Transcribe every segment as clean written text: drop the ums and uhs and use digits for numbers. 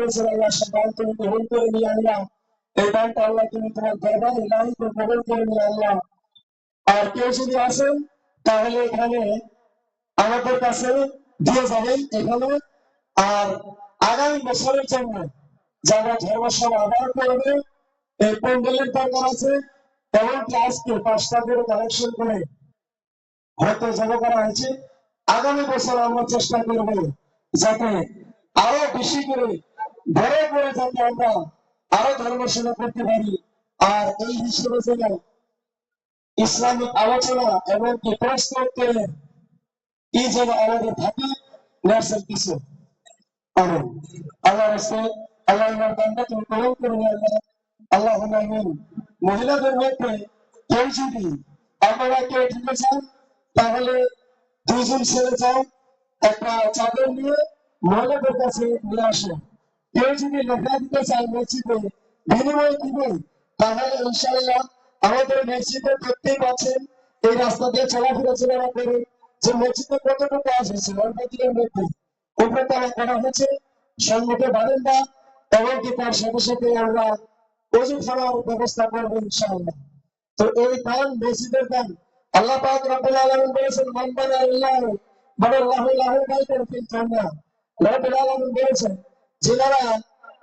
করেছেন আল্লাহ, সে দান তুমি গ্রহণ করে নিয়ে আল্লাহ। এই দানটা আল্লাহ তুমি তোমার দরবারে ইলাহিতে কবুল করে নিয়ে আল্লাহ। আর কেউ যদি আসেন তাহলে এখানে আমাদের কাছে দিয়ে যাবেন এখানে। আর আগামী বছরের জন্য যারা ধর্মসভা আবার করবে এই প্যান্ডেলের দরকার আছে, এবং আজকে 5টা করে কালেকশন করে হয়তো জমা করা হয়েছে। আগামী বছর আমরা চেষ্টা করব যাতে আরো বেশি করে বড় করে যাতে আমরা আরো ধর্মসভা করতে পারি। আর এই হিসেবে যেন ইসলামিক আলোচনা এবং কি প্রশ্নোত্তরের এই যেন আমাদের থাকে নার্সের কিছু আরো আল্লাহ রাসূল আল্লাহ বান্দা তুমি কবুল করে নিও আল্লাহ। আল্লাহুম্মা আমিন। মহিলাদের মধ্যে কেউ যদি আপনারা কেউ ঢুকে চান তাহলে 2 জন ছেড়ে যাও, একটা চাদর নিয়ে মহিলাদের কাছে নিয়ে আসো। কেউ যদি লেখা দিতে চায় মসজিদে বিনিময় দিবে, তাহলে ইনশাআল্লাহ আমাদের মসজিদে দেখতেই পাচ্ছেন এই রাস্তা দিয়ে চলাফেরা চলাফেরা করে যে মসজিদে কতটুকু কাজ হয়েছে অল্পদিনের মধ্যে উপরতলা করা হয়েছে, সম্মুখে বারান্দা, এমনকি তার সাথে সাথে আমরা অজু করার ব্যবস্থা করবো ইনশাআল্লাহ। তো এই দান মসজিদের দান আল্লাহ পাক রব্বুল আলামিন বলেছেন মান বানা লিল্লাহি বানাল্লাহু লাহু বাইতান ফিল জান্নাহ। রব্বুল আলামিন বলেছেন যারা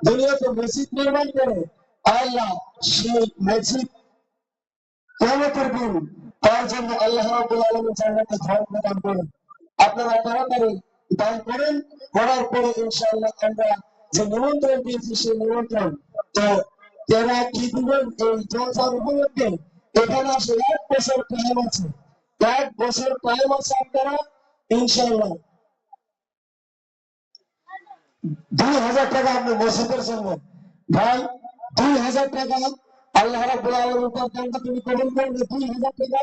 দুনিয়াতে মসজিদ নির্মাণ করে আল্লাহ সেই মসজিদ কিয়ামতের দিন তার জন্য আল্লাহ রাব্বুল আলামিন জান্নাতে ঘর প্রদান করেন। আপনারা তাড়াতাড়ি দান করেন, করার পরে ইনশাআল্লাহ আমরা যে নিমন্ত্রণ দিয়েছি সেই নিমন্ত্রণ তো এরা কি দিবেন এই জলসার উপলক্ষে এখানে আসে 1 বছর টাইম আছে, 1 বছর টাইম আছে। আপনারা ইনশাআল্লাহ 2000 টাকা আপনি মসজিদের জন্য ভাই 2000 টাকা আল্লাহ রাব্বুল আলামিন দানটা তুমি কবুল করবে। 2000 টাকা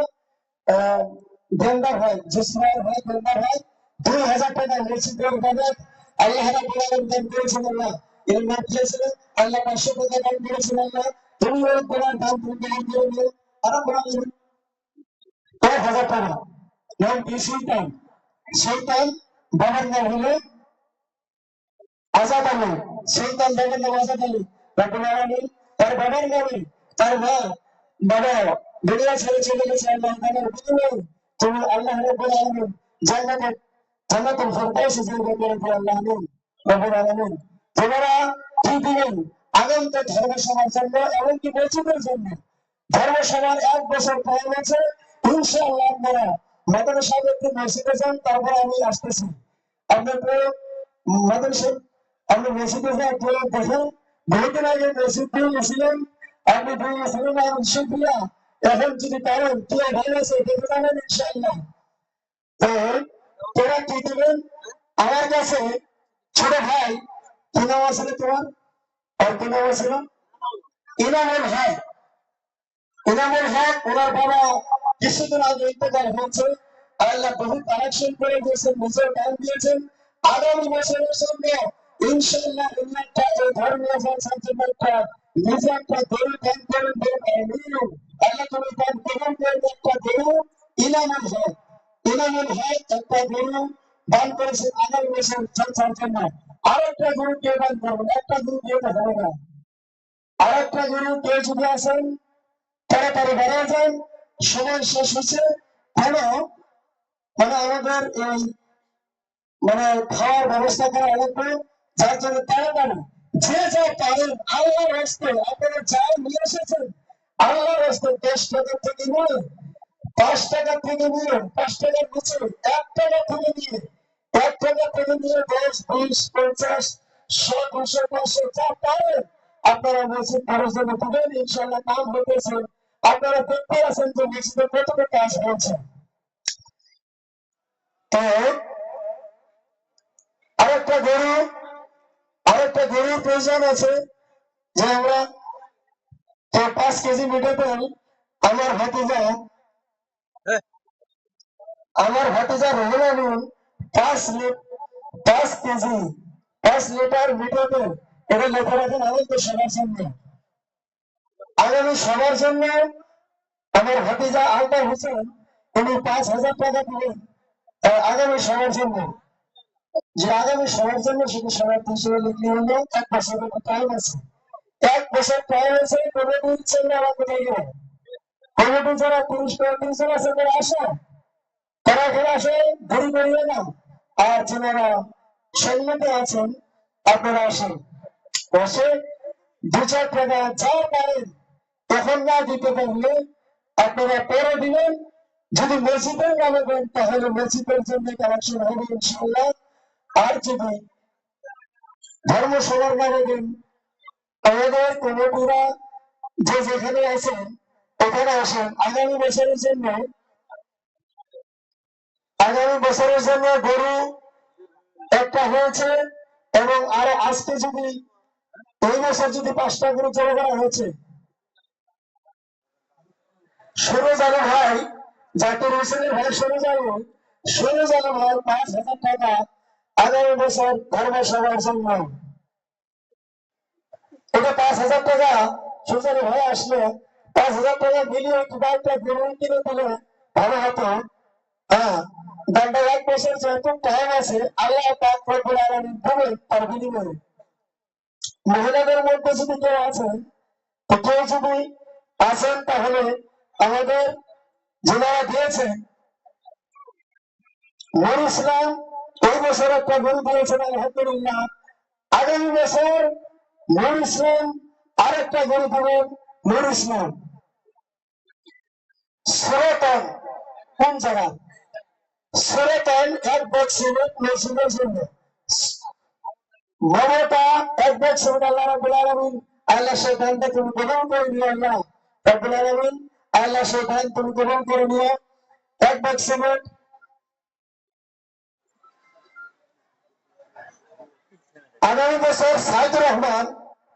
গন্ডার হয় জসমার হয় গন্ডার হয় 2000 টাকা মসজিদের বাবদ আল্লাহ রাব্বুল আলামিন দান করেছেন। আল্লাহ এই মাদ্রাসা আল্লাহ 500 টাকা দান করেছেন। আল্লাহ তুমি ওই কোরআন দান গ্রহণ করে নিও। আর আমরা 1000 টাকা নাম কি সুলতান, সুলতান বাবার নাম হলো আজাদ আলী, সুলতান বাবার নাম আজাদ আলী রাব্বুল আলামিন। তার বাবার নামে তার মা বাবা দুনিয়া ছেড়ে চলে গেছে। আল্লাহ তাআলার বিনিময়ে তুমি আল্লাহ রাব্বুল আলামিন জান্নাতুল ফিরদাউসে জায়গা করে দিও আল্লাহ আমিন রাব্বুল আলামিন। তোমরা কি দিবেন আগন্ত ধর্মসভার জন্য এমনকি মসজিদের জন্য? ধর্মসভার 1 বছর টাইম আছে ইনশাআল্লাহ। আপনারা মাদ্রাসা একটু মসজিদে যান, তারপর আমি আসতেছি। আপনাকে মাদ্রাসা আপনি মসজিদে যান, দেখেন বহুদিন আগে মসজিদ দিয়ে গেছিলেন, আপনি দিয়ে গেছিলেন শুক্রিয়া। এখন যদি পারেন কি ভালো আছে দেখে যাবেন ইনশাআল্লাহ। তো তোরা কি দেবেন আমার কাছে ছোট ভাই কি নাম আছে তোমার, আর কি নাম আছে ইনামুল হক, ইনামুল হক ওনার বাবা কিছুদিন আগে ইন্তেকাল হয়েছে। আল্লাহ বহু কালেকশন করে দিয়েছেন, নিজের দান দিয়েছেন। আগামী বছরের জন্য ইনশাআল্লাহ একটা এই ধর্মীয় জলসার জন্য একটা নিজে একটা গরু দান করেন আল্লাহ তুমি দান কবুল করেন। একটা গরু ইনামুল হক, ইনামুল হক একটা গরু দান করেছেন আগামী বছর জলসার জন্য। আরেকটা গরু কে দান করবেন? একটা গরু দিয়ে হবে না, আরেকটা গরু কেউ যদি আসেন তাড়াতাড়ি বেড়ে যান, সময় শেষ হচ্ছে। কেন আমাদের এই খাওয়ার ব্যবস্থা করা লাগবে, যার জন্য তাড়াতাড়ি যে যা পারেন আল্লাহর রাস্তায় আপনারা যা নিয়ে এসেছেন আল্লাহর রাস্তায় 10 টাকা থেকে নিয়ে 5 টাকা থেকে নিয়ে 5 টাকার নিচে 1 টাকা থেকে নিয়ে 1 টাকা থেকে নিয়ে 10, 20, 50, 100, 200, 500 যা পারেন আপনারা মসজিদ করার জন্য দেবেন। ইনশাআল্লাহ কাম হতেছে, আপনারা দেখতে আছেন যে মসজিদে কতটা কাজ হয়েছে। তো আরেকটা গরুর প্রয়োজন আছে যে আমরা 5 কেজি মিটাবেন। আমার ভাতিজা রহিল আমিন 5 কেজি 5 লিটার মিটাবেন। এটা লেখা রাখেন আনন্দ সবার জন্য, আগামী সবার জন্য। আমার ভাতিজা আলতাফ হোসেন উনি 5000 টাকা দিলেন আগামী সবার জন্য। যে আগামী সবার জন্য শুধু সবার হিসেবে লিখলে হলো 1 বছর টাইম আছে। 1 বছর টাইম আছে, কমিটির জন্য আমরা কোথায় গেলাম? কমিটি যারা 30 জন আছে তারা আসে, তারা এখানে আসে, ঘুরি বেরিয়ে না। আর যারা সৈন্যতে আছেন আপনারা আসেন, বসে 2-4 টাকা যা পারেন এখন না দিতে পারলে আপনারা পরে দিবেন। যদি মসজিদের নামে দেন তাহলে মসজিদের জন্য কালেকশন হবে ইনশাল্লাহ। আর যদি ধর্মসভার নামে দেন, আমাদের কমিটিরা যে যেখানে আছেন ওখানে আসেন। আগামী বছরের জন্য গরু একটা হয়েছে, এবং আরো আজকে যদি এই বছর যদি 5টা গরু জমা করা হয়েছে। সরোজ আলম ভাই, জাকির হোসেনের ভাই সরোজ আলম ভাই 5,000 টাকা আগামী বছর ধর্মসভার জন্য। এটা 5,000 টাকা সুজানি ভাই আসলে 5,000 টাকা মিলিয়ে একটু বাইকটা গরু কিনে দিলে ভালো হতো। হ্যাঁ, দামটা 1 বছর যেহেতু টাইম আছে, আল্লাহ পাক রব্বুল আলামিন দেবেন তার বিনিময়ে। মহিলাদের মধ্যে যদি কেউ আছেন, তো কেউ যদি আছেন তাহলে আমাদের যারা দিয়েছেন, নুর ইসলাম এই বছর একটা গরু দিয়েছেন আলহামদুলিল্লাহ। আগামী বছর নুর ইসলাম আরেকটা গরু দেবেন। নুর ইসলাম সরতন কোন জায়গা? সরতন 1 বছর মসজিদের জন্য। মমতা 1 বছর আল্লাহ রাব্বুল আলামিন, আল্লাহ শয়তানকে তুমি গ্রহণ করে নিও। আল্লাহ রাব্বুল আলামিন, আল্লাহ শয়তান তুমি গ্রহণ করে নিও। 1 বছর আগামী বছর সাইদুর রহমান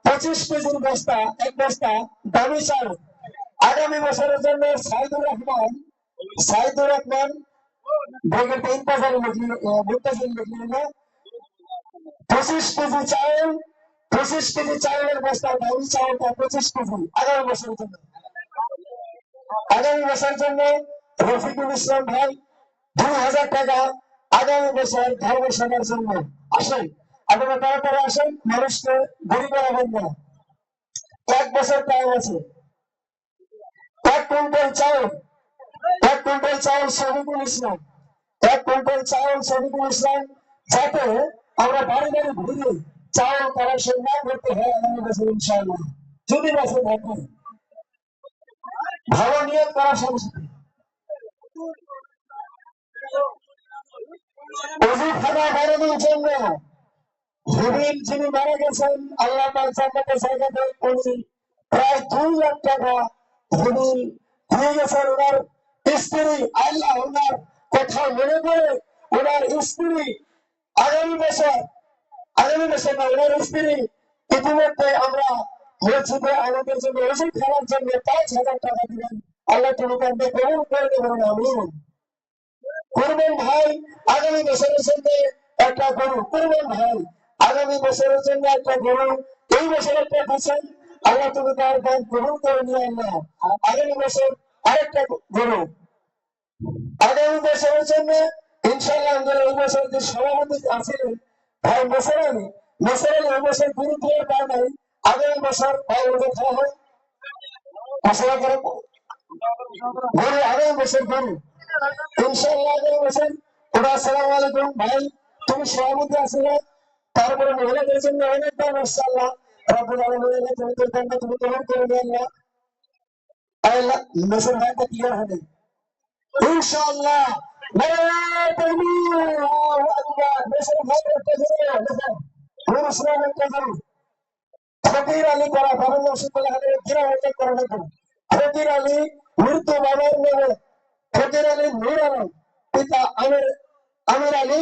25 কেজির বস্তা, 1 বস্তা দামি চাল। আগামী বছরের জন্য সাইদুর রহমান ব্রিগেড 25 কেজি চাউল, 25 কেজি চাউলের বস্তা দামি চাউলটা 25 কেজি আগামী বছরের জন্য। আগামী বছরের জন্য রফিকুল ইসলাম ভাই 2,000 টাকা আগামী বছর ধর্মসভার জন্য। আসেন, আপনারা তাড়াতাড়ি আসেন, মানুষকে দেরি করাবেন না। 1 বছর টাইম আছে। 1 কুইন্টাল চাউল, 1 কুইন্টাল চাউল শহীদুল ইসলাম, 1 কুইন্টাল চাউল শহীদুল ইসলাম, যাতে আমরা বাড়ি বাড়ি ঘুরে চাউল কালেকশন না করতে হয় আগামী বছর ইনশাআল্লাহ। যদি বছর থাকে ভালো নিয়ত করার সাথে সাথে অজু খানা বাড়ানোর জন্য রবিন যিনি মারা গেছেন, আল্লাহ পাক জান্নাতে জায়গা দেন, উনি প্রায় 2 লাখ টাকা রবিন দিয়ে গেছেন। ওনার স্ত্রী, আল্লাহ ওনার কথা মনে করে ওনার স্ত্রী আগামী বছর, না, ওনার স্ত্রী ইতিমধ্যে আমরা মসজিদে আমাদের জন্য ওষুধ খাওয়ার জন্য 5,000 টাকা দিবেন। আল্লাহ তুমি তাদের গ্রহণ করে দেবেন। আমি করবেন ভাই আগামী বছরের জন্য একটা গরু, করবেন ভাই আগামী বছরের জন্য একটা গরু, এই বছর একটা দিচ্ছেন, আল্লাহ তুমি তার দান গ্রহণ করে নিয়ে আল্লাহ আগামী বছর আরেকটা গরু। আগামী বছরের জন্য ইনশাআল্লাহ আমাদের এই বছর যে সভাপতি আছিলেন ভাই মোসার আলী এই বছর গরু দিয়ে পায় নাই। আগামী বছর ভাই ওদের খাওয়া হয় মশলা করে গরু, আগামী বছর গরু ইনশাআল্লাহ। আগামী বছর ওরা আসসালামু আলাইকুম ভাই, তুমি সভাপতি আসলে তারপরে মহিলাদের জন্য অনেক দাম ইনশাআল্লাহ রাব্বুল আলামিন তুমি তোর দানটা তুমি গ্রহণ করে নিয়ে আল্লাহ। আল্লাহ মেসের ভাইটা ক্লিয়ার হবে ইনশাআল্লাহ। নারায়ে তাকবীর, আল্লাহু আকবার। মেসের ভাইটা একটা জোরে দেখেন, নুর ইসলাম একটা জোরে, ফকির আলী করা বাবুল রশিদুল্লাহ হাতের ঘিরা হতে করে দেখুন। ফকির আলী মৃত্যু বাবার নামে, ফকির আলী নূর আলম, পিতা আমির আলী,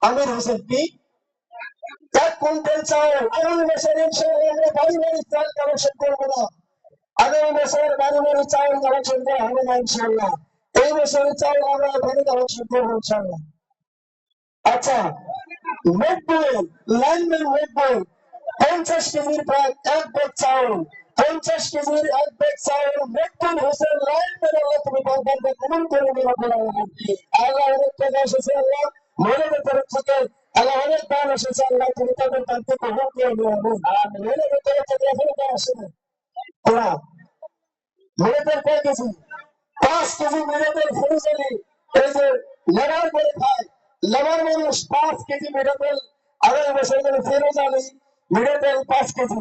আমির হোসেন কি 1 কুইন্টাল চাউল। আগামী বছর ইনশাআল্লাহ আমরা বাড়ি বাড়ি চাল কালেকশন করবো না। আগামী বছর বাড়ি বাড়ি চাউল কালেকশন করা হবে না ইনশাআল্লাহ। এই বছরের চাউল আমরা বাড়ি কালেকশন করবো ইনশাআল্লাহ। আচ্ছা, 90 লাইনম্যান 50 কেজির প্রায় 1 ব্যাগ চাউল, 50 কেজির 1 ব্যাগ চাউল মেকবুল হোসেন লাইনম্যান, আল্লাহ তুমি তার ব্যাগটা কমন করে নিয়ে আল্লাহ অনেক টাকা এসেছে আল্লাহ মহিলাদের তরফ থেকে আল্লাহ অনেক দান এসেছে, আল্লাহ তুমি তাদের দানকে কবুল করে নেবেন। আর মহিলাদের তরফ থেকে এখনো দান আসে না। ওরা মহিলাদের কয় কেজি? 5 কেজি মহিলাদের ফৌজদারি এই যে লেবার করে খায়, লেবার মানুষ 5 কেজি মেডিকেল আগামী বছর ধরে ফেরত আনি মেডিকেল 5 কেজি।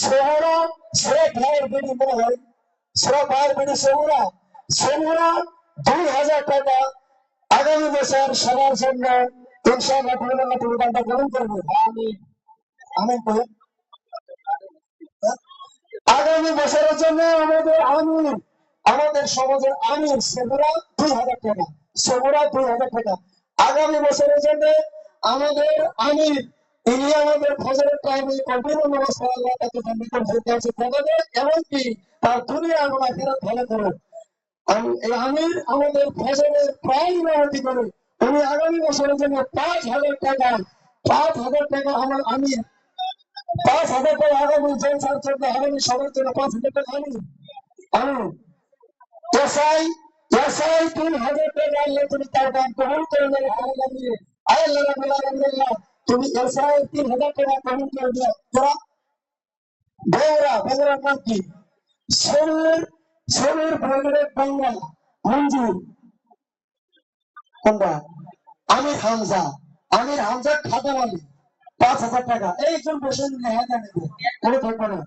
সোহরা শেখ ভাইয়ের বিড়ি মনে হয়, শেখ ভাইয়ের বিড়ি সোহরা, সোহরা 2,000 টাকা আগামী বছর সবার জন্য ইনশাআল্লাহ তুমি দানটা গ্রহণ করবে। আমি আমি আগামী বছরের জন্য আমাদের সমাজের আমির সেগুলা 2,000 টাকা, সেগুলা 2,000 টাকা আগামী বছরের জন্য আমাদের আমির, ইনি আমাদের ফজরের টাইমে কন্টিনিউ নামাজ পড়া, আল্লাহ তাকে জান্নাতুল ফেরদাউসে পৌঁছাবে, এমনকি তার দুনিয়া এবং আখিরাত ভালো করে। আমির আমাদের ফজরের প্রায় ইমামতি করে, উনি আগামী বছরের জন্য 5,000 টাকা, 5,000 টাকা আমার আমির, 5,000 টাকা আগামী জলসার জন্য, আগামী সবার জন্য 5,000 টাকা আমি এসআই 3,000 টাকা, আল্লাহ তুমি তার দান কবুল করে নেবে। আল্লাহ রাব্বুল আলামিন, তুমি এসআই 3,000 টাকা কবুল করে দিও। বগুড়ার নাম কি? শরীর ভগরের বাংলা মঞ্জুর কোনটা? আমির হামজা খাতাওয়ালি 5,000 টাকা। এইজন বসে নেওয়া জানে কোনো থাকবে না।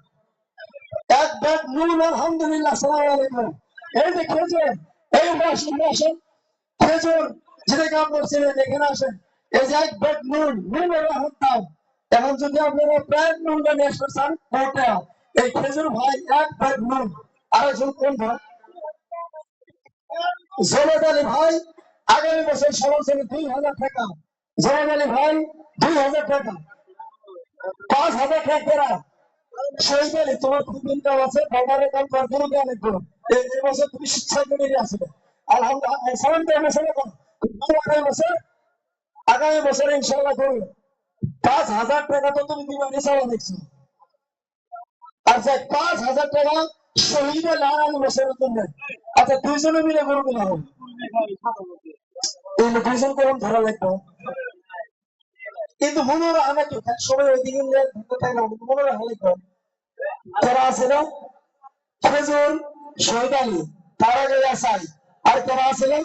এক ব্যাগ নুন, আলহামদুলিল্লাহ, সালাম আলাইকুম। এই যে খেজুর, এই আসেন খেজুর যেটাকে আপনার ছেলে এখানে আসেন, এই যে এক ব্যাগ নুনের দাম, এখন যদি আপনারা প্রায় নুনটা নিয়ে আসতে চান, ওটা এই খেজুর ভাই এক ব্যাগ নুন। আরেকজন কোন ভাই? জবেদ আলী ভাই আগামী বছর সবার জন্য 2,000 টাকা। জবেদ আলী ভাই 2,000 টাকা, 5,000 টাকা। শহীদ আলী তোমার খুব ইনকাম আছে, বাবারের কাম করার কোনো জ্ঞান নেই। এই বছর তুমি শিক্ষা করে আসবে, আলহামদুলিল্লাহ। আগামী বছর ইনশাল্লাহ করবে 5,000 টাকা তো তুমি দিবা নিশালা দেখছো। আচ্ছা 5,000 টাকা শহীদ আগামী বছরের জন্য। আচ্ছা দুইজনে মিলে করবে না, এই দুইজন করুন ধরা লাগবে, কিন্তু মনে রাখা কি সবাই ওইদিকে মনে রাখা লাগবে। যারা আছে না খেজুর, শহীদ আলী, তারা যে আসাই, আর যারা আছে না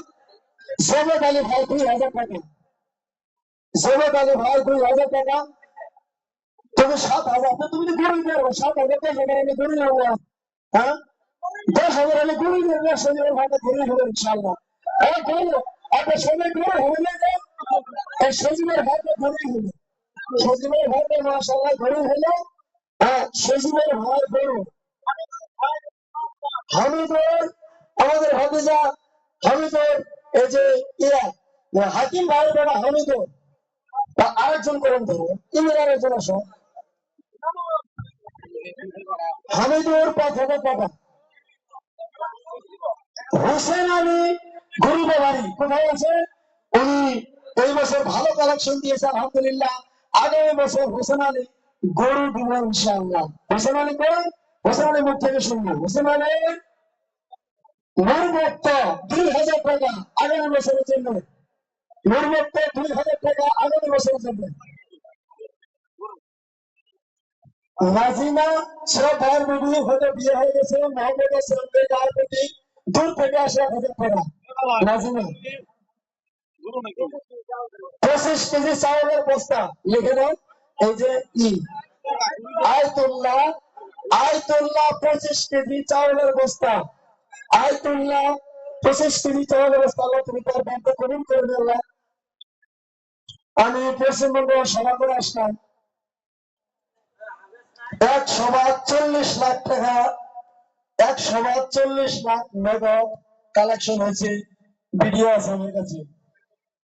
জবেদ আলী ভাই 2,000 টাকা, জবেদ আলী ভাই 2,000 টাকা। তুমি 7,000, তুমি তো গরিব নেবো, 7,000 টাকা আমি গরিব নেবো। হ্যাঁ 10,000 আমি গরিব নেবো, শনিবার ভাইটা গরিব হবে ইনশাল্লাহ। আপনার সবাই গরিব হবে না, এই সজিবের ভাইটা গরিব হবে, সজিবের ভাইটা মাশাআল্লাহ গরিব হলো। হ্যাঁ সজিবের ভাই গরিব। হামিদুর আমাদের ভাতিজা, হামিদুর এই যে ইয়া হাকিম ভাই বাবা হামিদুর, আরেকজন করেন ধরো ইমের আরেকজন আসো, হামিদুর 5,000 টাকা। হোসেন আলী গরিবের বাড়ি কোথায় আছে? উনি এই বছর ভালো কালেকশন দিয়েছে আলহামদুলিল্লাহ। আগামী বছর হোসেন আলী গরু দিব ইনশাআল্লাহ। হোসেন আলী কোন? হোসেন আলী মুখ থেকে শুনবো। হোসেন আলী নূরমুক্ত 2,000 টাকা আগামী বছরের জন্য, নূরমুক্ত 2,000 টাকা আগামী বছরের জন্য। নাজিমা সব ভাইয়ের মিডিয়ে হতে বিয়ে হয়ে গেছে, মহম্মদ আসলামের গায়ের প্রতি দূর থেকে আসে 1,000 টাকা। নাজিমা 25 কেজি চাউলের বস্তা লিখে দাও। এই যে আয়তুল্লাহ, 25 কেজি চাউলের বস্তা, আয়তুল্লাহ 25 কেজি চাউলের বস্তা, আল্লাহ তুমি তার ব্যাংকে কবুল করে দিল্লাহ। আমি পশ্চিমবঙ্গ সভা করে আসলাম, 142 লাখ টাকা, 142 লাখ নগদ কালেকশন হয়েছে, ভিডিও আছে আমার কাছে।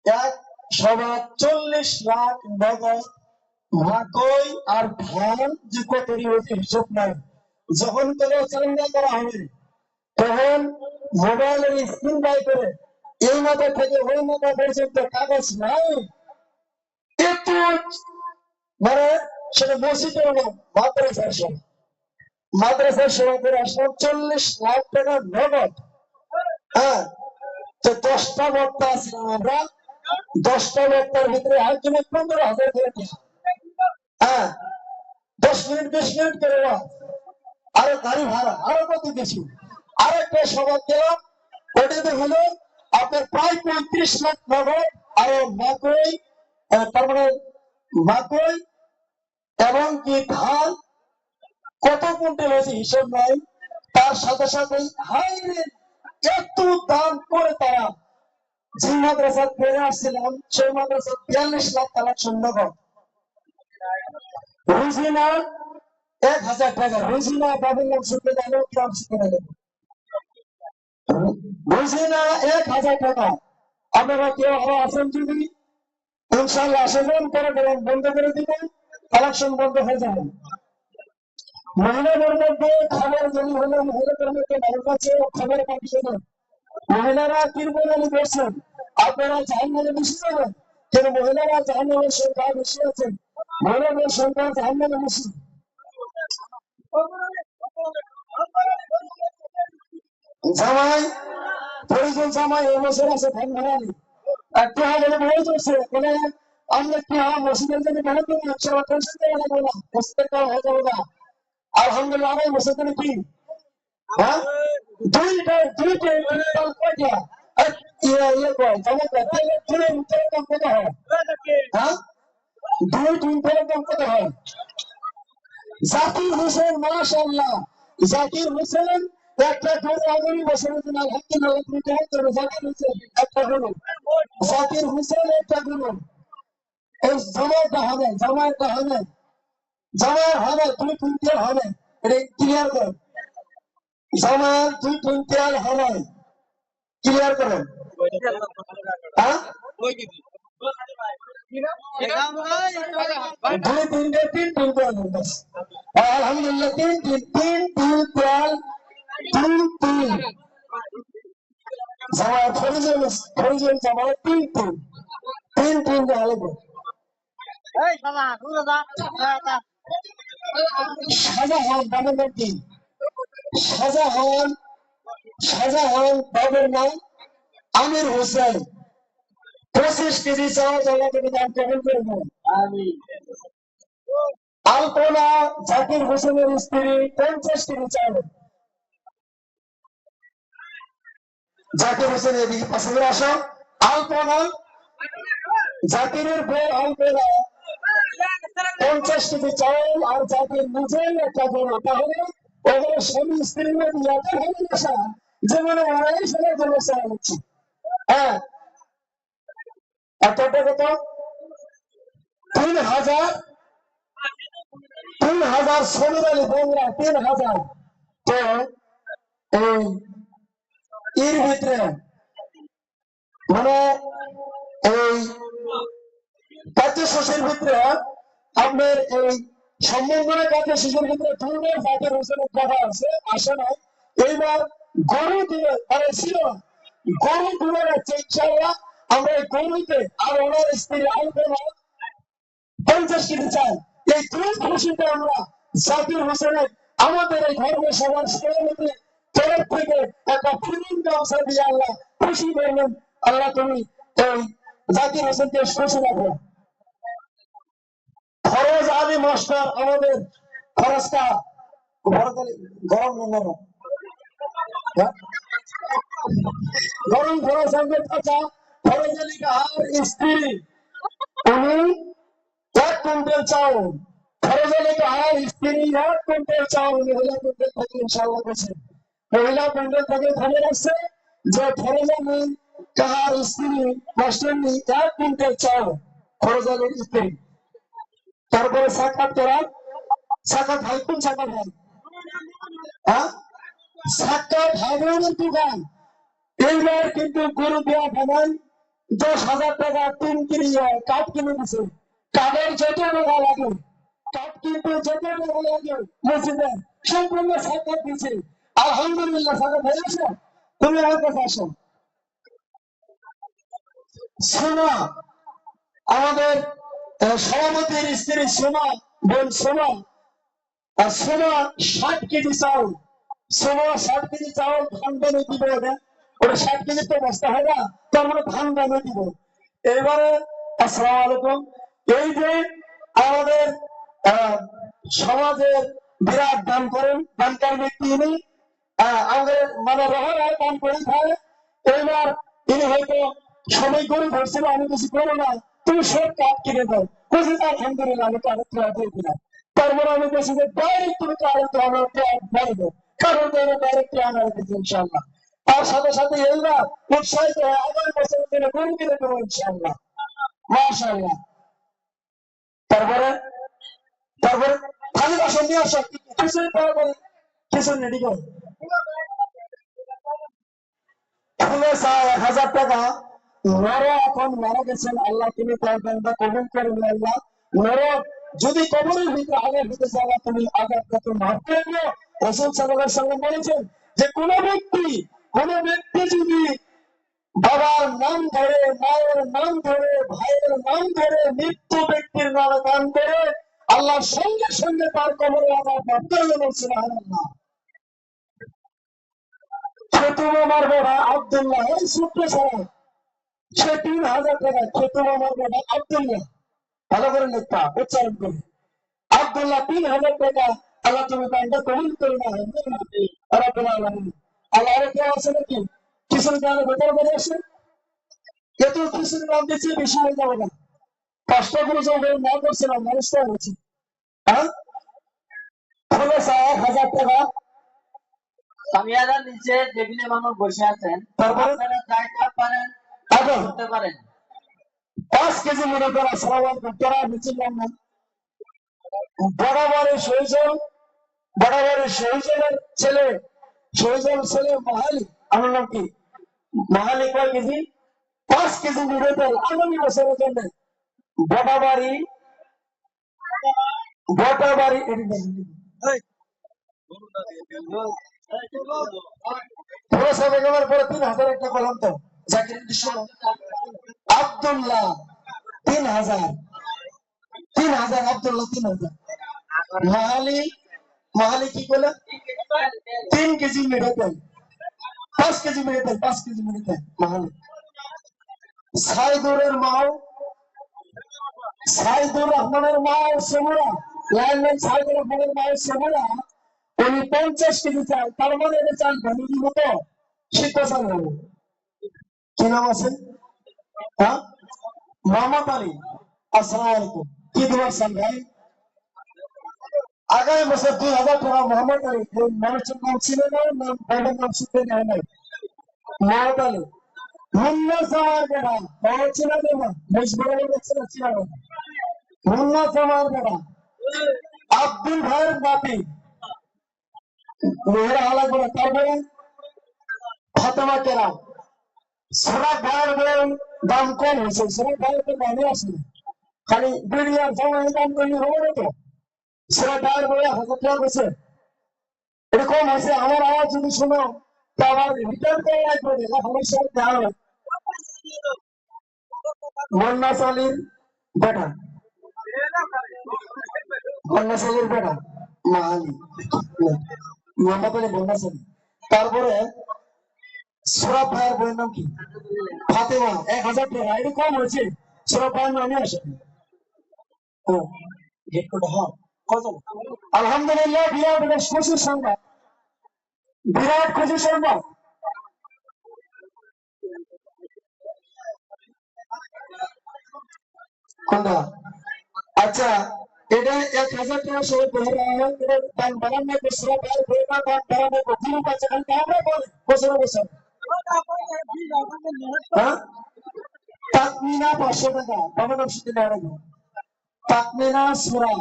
142 লাখ নগদ ভাগই আর ধান যে কতরি হয়েছে হিসাব নাই। যখন কোনো চান্দা করা হবে তখন মোবাইলের স্ক্রিন বাই করে এই মাথা থেকে ওই মাথা পর্যন্ত কাগজ নাই, একটু মানে সেটা মসজিদের নাম মাদ্রাসার সময়, মাদ্রাসার সেবা করে আসলাম 40 লাখ টাকা নগদ। হ্যাঁ তো 10টা বক্তা আছিলাম আমরা, 10টা বক্তার ভিতরে একজনের 15,000 করে টাকা। হ্যাঁ, 10 মিনিট 20 মিনিট করে আরো গাড়ি ভাড়া আরো কত কিছু। আরেকটা সভা গেলাম, ওটাতে হলো আপনার প্রায় 35 লাখ নগদ, আর মাকড়ই, তার মানে মাকড়ই এবং কি ধান কত কুইন্টাল হয়েছে হিসাব নাই। তার সাথে সাথে হাইরে এত দাম করে তারা যে মাদ্রাসা ফিরে আসছিলাম, সেই মাদ্রাসা 42 লাখ কালেকশন নগদ। রুজিনা 1,000 টাকা, রুজিনা বাবুর নাম শুনতে গেলেও গ্রাম শিখে নেবেন। রুজিনা 1,000 টাকা। আপনারা কেউ আরো আছেন যদি ইনশাল্লাহ আসবেন, করে দেবেন, বন্ধ করে দিবেন, কালেকশন বন্ধ হয়ে যাবে। মহিলাদের মধ্যে খবর যদি হলো, মহিলাদের মধ্যে মানুষ আছে খবর পাঠিয়ে দেন। মহিলারা কিরকম করছেন, আপনারা জাহান্নামে বেশি যাবেন, কিন্তু মহিলারা জাহান্নামের সংখ্যা বেশি আছেন, মহিলাদের সংখ্যা জাহান্নামে বেশি। জামাই পরিজন জামাই এবছর আছে ধান ভাড়ানি একটু আগে বলে চলছে মানে আমরা একটু মসজিদের জন্য বলে দেবো 100 টাকা লাগবে না, মসজিদের কাজ হয়ে যাবে না। আলহামদুলিল্লাহ আমার মসজিদের কি হ্যাঁ দুইটা কয়টা জমা তেলের দাম কত হয়? হ্যাঁ, 2 কুইন্টালের দাম কত হয়? জাকির হোসেন মাশাআল্লাহ, জাকির হোসেন একটা গরু আগামী বছরের জন্য আলহামদুলিল্লাহ তুমি কেমন করবে? জাকির হোসেন একটা গরু, জাকির হোসেন একটা গরু, এই জামাইটা হবে, জামাইটা হবে, জামাই হবে 2 কুইন্টাল হবে, এটা ক্লিয়ার করেন। জামাই 2 কুইন্টাল হবে, ক্লিয়ার করেন। হ্যাঁ, 2 3 3 আলহামদুলিল্লাহ 3 3 3 জামাই ফরিজন জামাই 3 3 আলাদা। শাহজাহান বাবার নাম কি? শাহজাহান, শাহজাহান বাবার নাম আমির হোসেন। 25 কেজি চাল আল্লাহ থেকে দান কবুল করবো। আলপনা জাকির হোসেনের স্ত্রী 50 কেজি চাল। জাকির হোসেনের পাশে আসো। আলপনা জাকিরের বউ আলপনা 50 কেজি চাল, আর জাকির নিজেই একটা গরু। তাহলে ওগুলো স্বামী স্ত্রীর মধ্যে এত ভালোবাসা যেমন আড়াই সালের ভালোবাসা হচ্ছে। হ্যাঁ, এতটা কত 3,000 সোনার আলী বন্ধুরা 3,000। তো এই এর ভিতরে মানে এই কাজের শেষের ভিতরে আপনার এই সম্বন্ধে কাজের শেষের ভিতরে দুর্গের জাকির হোসেনের কথা আছে, আসে না। এইবার গরু দিয়ে মানে ছিল গরু দূরে যাচ্ছে ইনশাল্লাহ। আমরা এই গরুতে আর ওনার স্ত্রী আলপনা 50 কেজি চাই। এই 2 খুশিতে আমরা জাকির হোসেনের আমাদের এই ধর্ম সভার সভাপতি তরফ থেকে একটা ফিল্ম ব্যবসা দিয়ে আল্লাহ খুশি করলেন। আল্লাহ তুমি এই জাকির হোসেনকে খুশি রাখো। ফরজ আলী মাস্টার আমাদের খরচটা গরম নেই, গরম খরচ আমাদের কাঁচা ফরজ আলী কাহার স্ত্রী, উনি 1 কুইন্টাল চাউল, ফরজ আলী কাহার স্ত্রী 1 কুইন্টাল চাউল মহিলা কুইন্টাল থেকে ইনশাআল্লাহ করছে। মহিলা কুইন্টাল থেকে ধরে রাখছে যে ফরজ আলী কাহার স্ত্রী মাস্টারনি 1 কুইন্টাল চাউল, ফরজ আলীর স্ত্রী। তারপরে সাক্ষাৎ করা, সাক্ষাৎ ভাই কোন সাক্ষাৎ ভাই? হ্যাঁ, সাক্ষাৎ ভাইয়ের দোকান। এইবার কিন্তু গরু দেওয়া খাবেন 10,000 টাকা 3 কেজি কাঠ কিনে দিছে। কাঠের যত টাকা লাগে, কাঠ কিন্তু যত টাকা লাগে মসজিদে সম্পূর্ণ সাক্ষাৎ দিচ্ছে। আলহামদুলিল্লাহ সাক্ষাৎ হয়ে গেছে। তুমি আমার কাছে আসো। সোনা আমাদের সভাপতির স্ত্রী সোনা, বোন সোনা, আর সোনা 60 কেজি চাউল, সোনা 60 কেজি চাউল ধান বেড়ে দিবে। ওটা 60 কেজি তো বস্তা হয় না, তার মানে ধান দামে দিব। এবারে আসসালামু আলাইকুম। এই যে আমাদের আহ, সমাজের বিরাট দান করেন, দানকার ব্যক্তি ইনি, আমাদের মানে রহরায় দান করে থাকে। এইবার ইনি হয়তো সময় করে ধরছিল, আমি কিছু করবো না, তুমি সব কাঠ কিনে দাও, বুঝলি, আলহামদুলিল্লাহ আমি কাঠের টাকা দিয়ে দিলাম। তারপরে আমি বলছি যে ডাইরেক্ট তুমি কাঠের তো আমার বলবো, কারণ ডাইরেক্ট আমার দিচ্ছি ইনশাল্লাহ। তার সাথে সাথে এইবার উৎসাহিত হয়ে আগামী বছরের জন্য গরু কিনে দেবো ইনশাল্লাহ, মাশাআল্লাহ। তারপরে তারপরে খালি বাসন নিয়ে আসো, কিছু তারপরে কিছু রেডি করো। ফুলে চায় 1000 টাকা। নর এখন মারা গেছেন, আল্লাহ তুমি তার বান্দা কবুল করে নিও আল্লাহ। নর যদি কবরের ভিতরে আগে হতে চাও, তুমি আঘাতটাকে মাফ করে নিও। রাসূল সাল্লাল্লাহু আলাইহি ওয়াসাল্লাম বলেছেন যে কোন ব্যক্তি যদি বাবার নাম ধরে, মায়ের নাম ধরে, ভাইয়ের নাম ধরে মৃত্যু ব্যক্তির নামে দান করে, আল্লাহ সঙ্গে সঙ্গে তার কবরের আযাব মাফ করে দেবেন। সুবহানাল্লাহ। ছোট মামার বেড়া আব্দুল্লাহ, এই ছোট্ট ছাড়া সে 3000 টাকা। ছোট মামার বেড়া আব্দুল্লাহ, ভালো করে লিখতা, উচ্চারণ করে আব্দুল্লাহ 3000 টাকা। আল্লাহ তুমি দানটা কবুল করে না রাব্বুল আলামিন। আল্লাহ আর কেউ আছে নাকি? কিছু গানে ভেতরে বেড়ে আসে, এত কিছুর নাম দিচ্ছি, বেশি হয়ে যাবে না। 5টা করে যখন না করছিলাম মানুষটা হয়েছে, হ্যাঁ, ফলে 1000 টাকা। সামিয়াদার নিচে টেবিলে মানুষ বসে আছেন, তারপরে আপনারা জায়গা পারেন করতে পারেন। 5 কেজি মনে করা সবাই তারা নিচ্ছিলাম না। বরাবরের সহিজন, বরাবরের সহিজনের ছেলে, সহিজন ছেলে মাহালি, আমার নাম কি মাহালি, কয় কেজি? 5 কেজি মিলে তেল আগামী বছরের জন্য বটাবাড়ি, বটাবাড়ি পুরসভা গেলার পরে 3000 একটা কলম তো জাকির আব্দুল্লাহ 3000, 3000 আব্দুল্লাহ 3000। মাহালি, মাহালি কি করলো? 3 কেজি মিলে তেল, 5 কেজি মিলে তেল, 5 কেজি মিলে তেল মাহালি। সাইদুরের মাও, সাইদুর রহমানের মাও সেমুরা, লাইনম্যান সাইদুর রহমানের মাও সেমুরা, উনি 50 কেজি চাল, তার মানে এটা চাল ভ্যানিটি মতো সিদ্ধ চাল হবে। কি নাম আছে? হ্যাঁ, মোহাম্মদ আলী। আসসালামু আলাইকুম। কি তোমার চাল ভাই? আগামী বছর 2000 টাকা। মোহাম্মদ আলী মানুষের নাম ছিল না, নাম ভাইয়ের নাম শুনতে নেয় নাই। মোহাম্মদ আলী মুন্না সামার বেড়া, বড় ছিল না, বেশ বড় দেখছে না, ছিল না। মুন্না সামার বেড়া আব্দুল ভাইয়ের নাতি, মেয়েরা হালা করে। তারপরে ফাতেমা কেরাম, সোনার ভাইয়ের বলেন দাম কম হয়েছে, সোনার ভাইয়ের তো দামে আসে না, খালি বিড়ি আর জামাই দাম তৈরি হবে না তো। সোনার ভাইয়ের বলে 1000 টাকা হয়েছে, এটা কম হয়েছে। আমার আওয়াজ যদি শোনো তো আমার রিটার্ন করে লাগবে, সমস্যা দেওয়া হবে। মন্নাস আলীর বেটা, মন্নাস আলীর বেটা মাহালি, মোহাম্মদ আলী মন্নাস আলী। তারপরে সোরাব ভাইয়ের বইয়ের নাম কি? ফাতেমা, 1000 টাকা। এটা কম হয়েছে, সোরাব ভাইয়ের নামে আসে। ও গেট কোটা, হ্যাঁ, কত? আলহামদুলিল্লাহ, বিরাট বেশ খুশির সংবাদ, বিরাট খুশির সংবাদ। কোনটা? আচ্ছা, এটা 1000 টাকা সহ দাম বাড়ানো, সোরাব ভাইয়ের বইয়ের দাম বাড়ানো, কোনো পাচ্ছে খালি আমরা বলে বছর বছর। হ্যাঁ, তাকমিনা 500 টাকা, বাবা নাম শুনতে নেওয়া রাখবো। তাকমিনা সুরা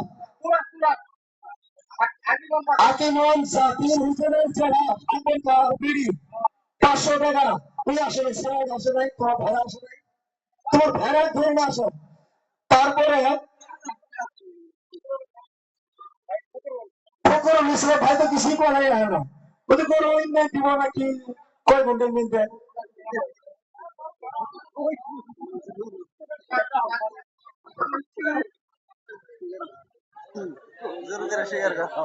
আকিমন জাতির হুসেনের ছেড়া আপেক্ষা বিড়ি 500 টাকা। ওই আসলে সিরাজ আসে নাই, তোমার ভাড়া আসে নাই, তোমার ভাড়া ধরে না আসো। তারপরে ফকর মিশ্র ভাই তো কিছুই করে না, ওদের কোনো ইনভেস্ট দিব নাকি, কয় ঘন্টা মিলবে। জোরে জোরে শেয়ার করো।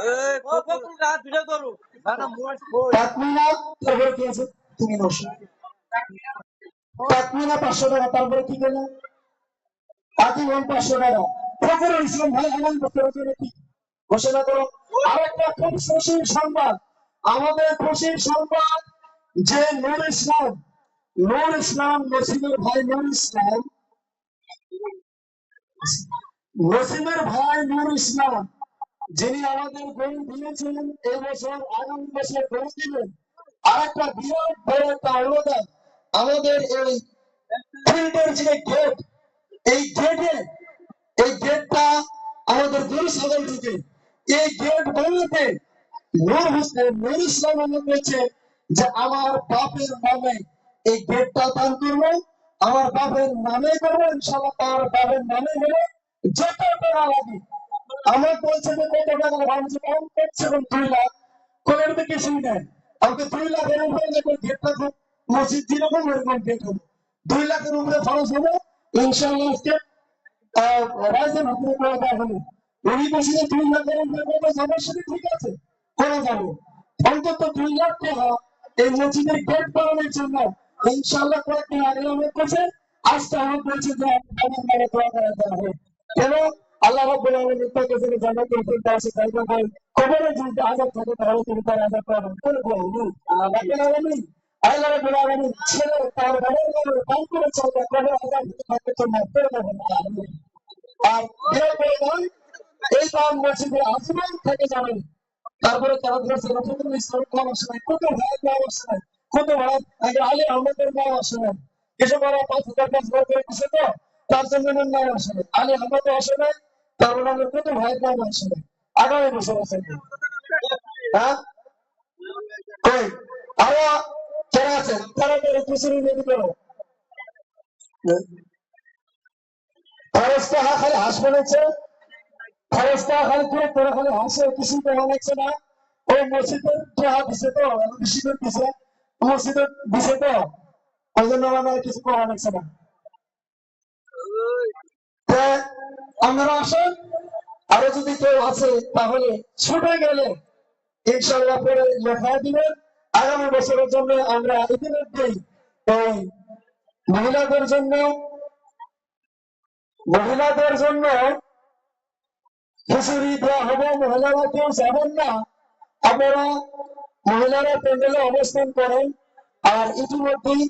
এই ফকর গা ভিডিও করো। তাকমিনা তারপরে কি আছে তুমি বসো তাকমিনা 500 টাকা তারপরে কি গেল আজীবন 500 টাকা ফখরুল ইসলাম ভাই আগামী বছরের জন্য কি ঘোষণা করো আরেকটা খুব খুশির সংবাদ আমাদের খুশির সংবাদ যে নূর ইসলাম নসিমের ভাই নসিমের ভাই নূর ইসলাম যিনি আমাদের গরু দিয়েছেন এই বছর আগামী বছর গরু দিবেন আর একটা বিরাট বড় একটা অনুদান আমাদের এই ফিল্ডের যে গেট এই গেটটা আমাদের গরু ছাগল থেকে এই গেট বানাতে নূর ইসলাম আমাকে বলছে যে আমার বাপের নামে এই গেটটা দান করবো আমার বাপের নামে করবো ইনশাল্লাহ তার বাপের নামে হলে যত টাকা লাগে আমার বলছে যে কত টাকা ভাবছে কম করছে 2 লাখ কোনের তো কিছুই নেই আমাকে 2 লাখের উপরে যখন গেটটা মসজিদ যেরকম এরকম গেট হবে 2 লাখের উপরে খরচ হবে ইনশাল্লাহ আজকে রাজ্যের হুকুম করে দেওয়া হলো উনি বলছিল 2 লাখের উপরে কত যাবে সেটা ঠিক আছে করে যাবো অন্তত 2 লাখ টাকা এই মসজিদের গেট বানানোর জন্য ইনশাল্লাহ কয়েকদিন আগে আমার কাছে আজকে আমার বলছে যে আমার নামে দোয়া করা দেওয়া হবে এবং আল্লাহ রাব্বুল আলামিন তাকে যেন জান্নাতুল ফিরদাউসে জায়গা দেয় কবরে যদি আযাব থাকে তাহলে তিনি তার আযাব পাবেন করে বলুন রাব্বুল আলামিন আল্লাহ রাব্বুল আলামিন ছেলে তার বাবার নামে পান করে চলবে কবরে আযাব থেকে থাকে তো মাফ করে দেবেন আমিন আর বিয়ে করে এই কাম মসজিদে আজীবন থেকে যাবেন তারপরে তারা ধরছে রফিকুল ইসলাম নাম আসে নাই কত ভাইয়ের নাম আসে নাই কত ভাই আগে আলী আহমদের নাম আসে নাই এসব ওরা 5,000 5,000 করে দিছে তো তার জন্য নাম আসে নাই আলী আহমদ আসে নাই তার নামের কত ভাইয়ের নাম আসে নাই আগামী বছর আছে হ্যাঁ কই আরো যারা আছেন তারা তো খুশি নিয়ে করো ফরস্তা খালি হাসবে নিচ্ছে ফরস্তা খালি করে তোরা খালি হাসে কিছু দেখা লাগছে না ওই মসজিদের টাকা দিছে তো মসজিদের দিছে মসজিদের দিছে তো ওই জন্য আমার কিছু করা লাগছে না আপনারা আসেন আরো যদি কেউ আছে তাহলে ছুটে গেলে ইনশাল্লাহ পরে লেখা দিবেন আগামী বছরের জন্য আমরা ইতিমধ্যেই এই মহিলাদের জন্য খিচুড়ি দেওয়া হবে মহিলারা কেউ যাবেন না আপনারা মহিলারা প্যান্ডেলে অবস্থান করেন আর ইতিমধ্যেই